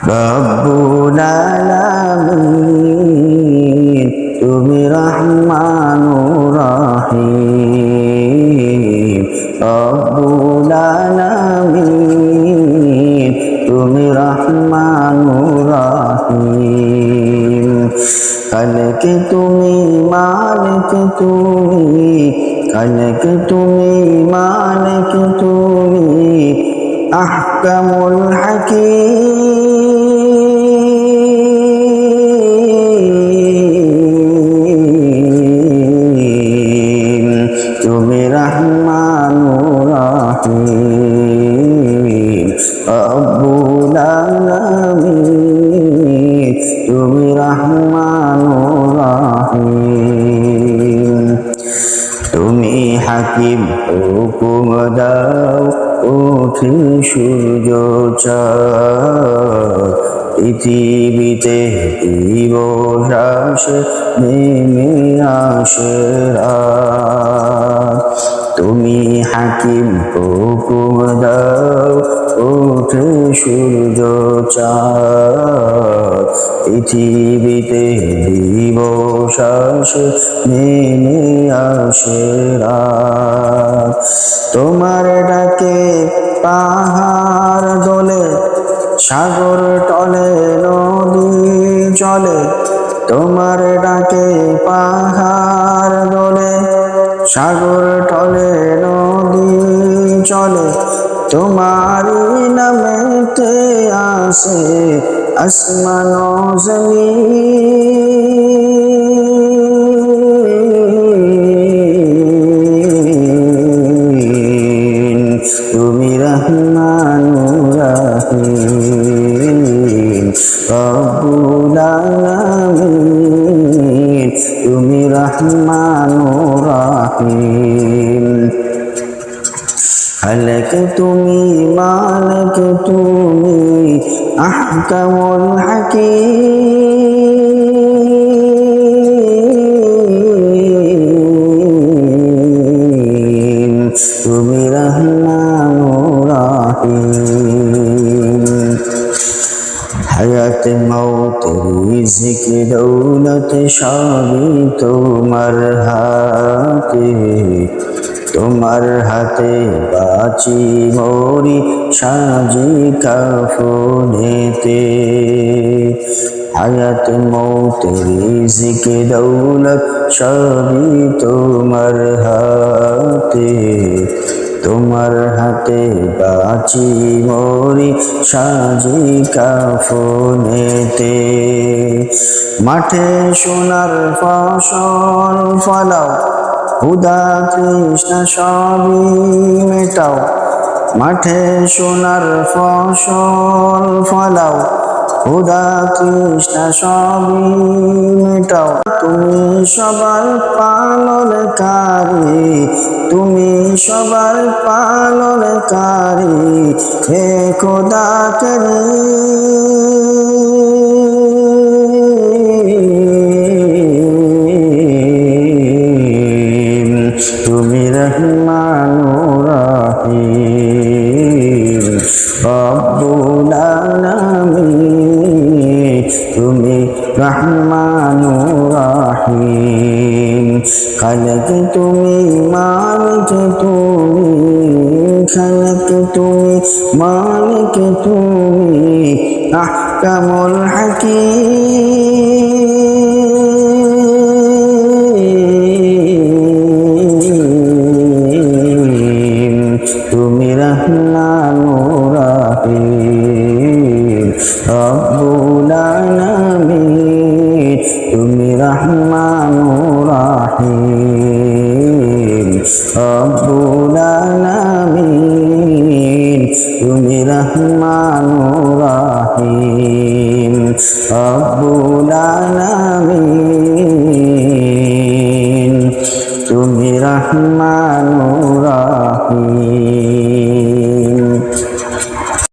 রব্বুল আলামিন তুমি রহমানুর রহিম। রব্বুল আলামিন তুমি রহমানুর রহিম। খালিক তুমি, মালিক তুমি, খালিক তুমি, মালিক তুমি, আহকামুল হাকীম। তুমি রহমানুর রহিম। রব্বুল আলামিন তুমি রহমানুর রহিম। তুমি হাকিম, হুকুম দাও ওঠে সূর্য চাঁদ, পৃথিবীতে দিবস আসে নেমে আসে রাত। তুমি হাকিম, হুকুম দাও ওঠে সূর্য চাঁদ, পৃথিবীতে দিবস আসে নেমে আসে রাত। তোমার ডাকে পাহাড় দোলে, সাগর টলে, নদী চলে। তোমার ডাকে পাহাড় দোলে, সাগর টলে, নদী চলে। তোমারই নামেতে আসে আসমান ও জমিন। তুমি রহমানুর রহিম। রব্বুল আলামিন তুমি রহমানুর রহিম। খালিক তুমি, মালিক তুমি, আহকামুল হাকীম। তুমি রহমানুর রহিম। হায়াত মৌত রিজিক দৌলত সবই তোমার হাতে। তোমার হাতে বাঁচি মরি সাজি কাফনেতে। হায়াত মৌত রিজিক দৌলত সবই তোমার হাতে। তোমার হাতে বাঁচি মরি সাজি কাফনেতে। মাঠে সোনার ফসল ফলাও, ক্ষুধা তৃষ্ণা সবই মেটাও। মাঠে সোনার ফসল ফলাও, ক্ষুধা তৃষ্ণা সবই মেটাও। তুমি সবার পালনকারী, তুমি সবার পালনকারী, হে খোদা করিম। তুমি রহমানুর রহিম। রব্বুল আলামিন তুমি রহমানুর রহিম। খালিক তুমি, মালিক তুমি, খালিক তুমি, মালিক তুমি, আহকামুল হাকীম। তুমি রহমানুর রহিম। রব্বুল আলামিন তুমি রহমানুর রহিম। রব্বুল আলামিন তুমি রহমানুর রহিম। রব্বুল আলামিন তুমি রহমানুর রহিম।